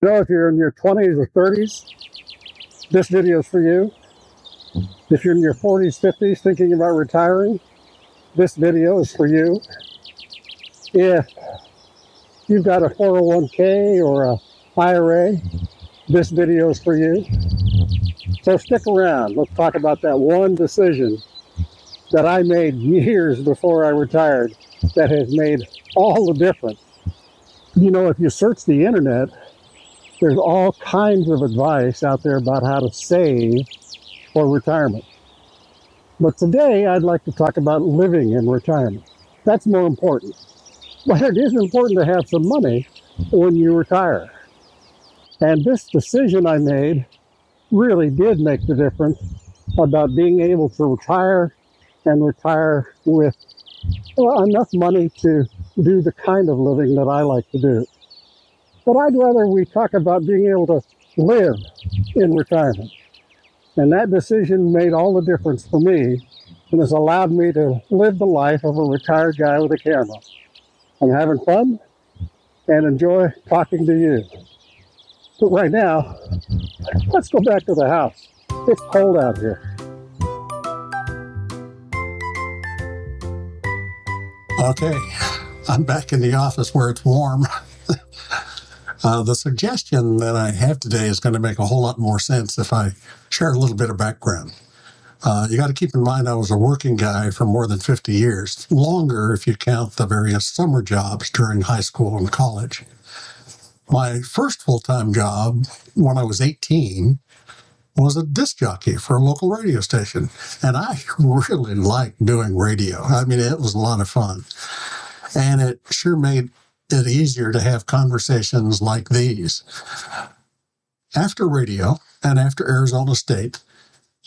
If you're in your 20s or 30s, this video is for you. If you're in your 40s, 50s thinking about retiring, this video is for you. If you've got a 401k or a IRA, this video is for you. So stick around. Let's talk about that one decision that I made years before I retired that has made all the difference. If you search the internet, there's all kinds of advice out there about how to save for retirement. But today I'd like to talk about living in retirement. That's more important. But it is important to have some money when you retire. And this decision I made really did make the difference about being able to retire and retire with enough money to do the kind of living that I like to do. But I'd rather we talk about being able to live in retirement. And that decision made all the difference for me and has allowed me to live the life of a retired guy with a camera. I'm having fun and enjoy talking to you. But right now, let's go back to the house. It's cold out here. Okay, I'm back in the office where it's warm. The suggestion that I have today is going to make a whole lot more sense if I share a little bit of background. You got to keep in mind I was a working guy for more than 50 years, longer if you count the various summer jobs during high school and college. My first full-time job when I was 18 was a disc jockey for a local radio station, and I really liked doing radio. I mean, it was a lot of fun, and it sure made it easier to have conversations like these. After radio and after Arizona State,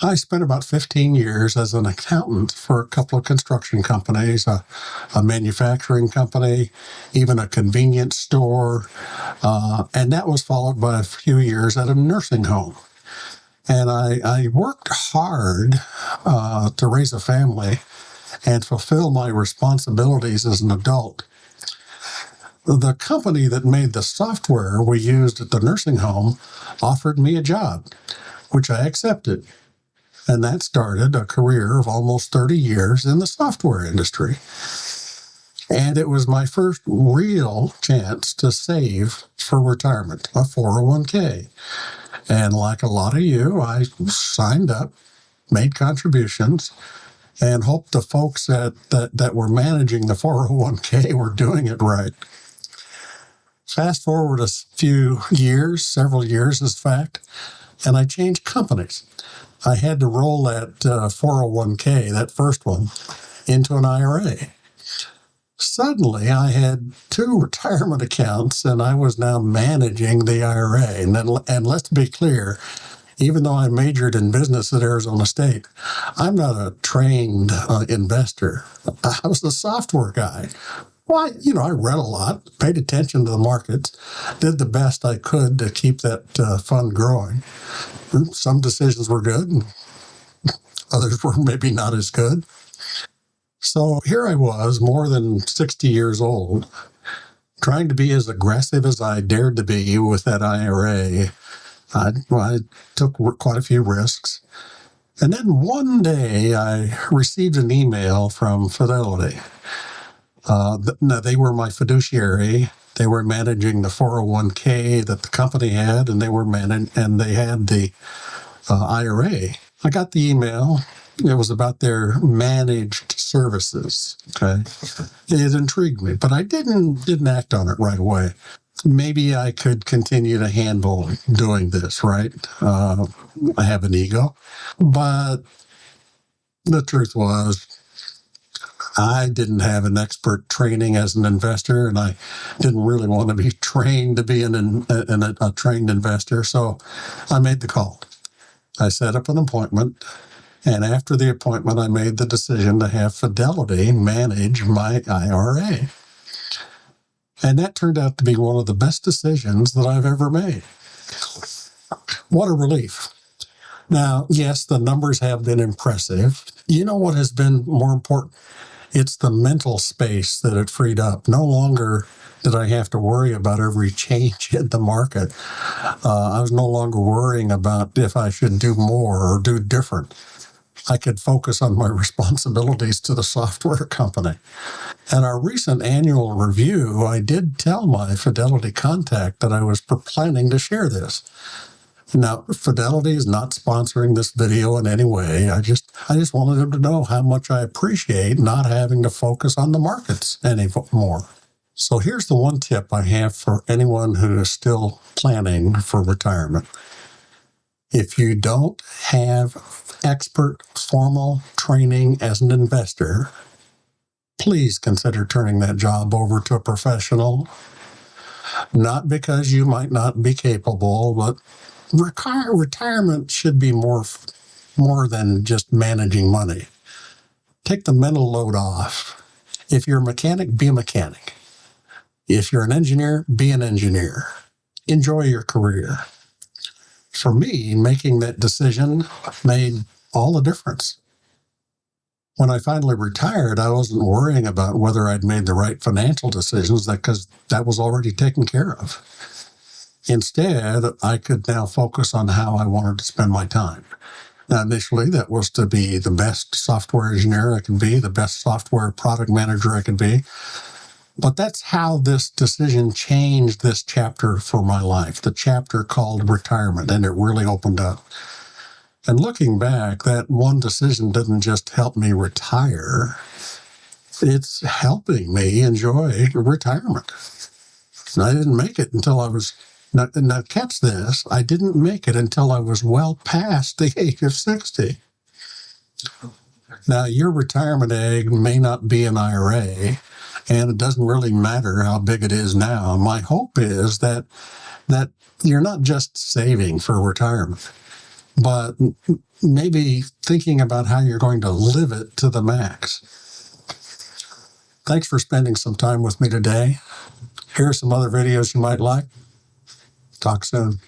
I spent about 15 years as an accountant for a couple of construction companies, a manufacturing company, even a convenience store, and that was followed by a few years at a nursing home. And I worked hard to raise a family and fulfill my responsibilities as an adult. The company that made the software we used at the nursing home offered me a job, which I accepted. And that started a career of almost 30 years in the software industry. And it was my first real chance to save for retirement, a 401k. And like a lot of you, I signed up, made contributions, and hoped the folks that were managing the 401k were doing it right. Fast forward a few years, several years in fact, and I changed companies. I had to roll that 401k, that first one, into an IRA. Suddenly, I had 2 retirement accounts, and I was now managing the IRA. And let's be clear, even though I majored in business at Arizona State, I'm not a trained investor. I was a software guy. Well, I read a lot, paid attention to the markets, did the best I could to keep that fund growing. Some decisions were good, and others were maybe not as good. So here I was, more than 60 years old, trying to be as aggressive as I dared to be with that IRA. I took quite a few risks. And then one day I received an email from Fidelity. Now, they were my fiduciary. They were managing the 401k that the company had, and they had the IRA. I got the email. It was about their managed services. Okay, it intrigued me, but I didn't act on it right away. Maybe I could continue to handle doing this, right? I have an ego, but the truth was, I didn't have an expert training as an investor, and I didn't really want to be trained to be a trained investor. So I made the call. I set up an appointment, and after the appointment, I made the decision to have Fidelity manage my IRA. And that turned out to be one of the best decisions that I've ever made. What a relief. Now, yes, the numbers have been impressive. You know what has been more important? It's the mental space that it freed up. No longer did I have to worry about every change in the market. I was no longer worrying about if I should do more or do different. I could focus on my responsibilities to the software company. At our recent annual review, I did tell my Fidelity contact that I was planning to share this. Now, Fidelity is not sponsoring this video in any way. I just wanted them to know how much I appreciate not having to focus on the markets anymore. So here's the one tip I have for anyone who is still planning for retirement. If you don't have expert formal training as an investor, please consider turning that job over to a professional. Not because you might not be capable, but retirement should be more than just managing money. Take the mental load off. If you're a mechanic, be a mechanic. If you're an engineer, be an engineer. Enjoy your career. For me, making that decision made all the difference. When I finally retired, I wasn't worrying about whether I'd made the right financial decisions because that was already taken care of. Instead, I could now focus on how I wanted to spend my time. Now, initially, that was to be the best software engineer I could be, the best software product manager I could be. But that's how this decision changed this chapter for my life, the chapter called retirement, and it really opened up. And looking back, that one decision didn't just help me retire. It's helping me enjoy retirement. And I didn't make it until I was, now catch this, I didn't make it until I was well past the age of 60. Now, your retirement egg may not be an IRA, and it doesn't really matter how big it is now. My hope is that you're not just saving for retirement, but maybe thinking about how you're going to live it to the max. Thanks for spending some time with me today. Here are some other videos you might like. Talk soon.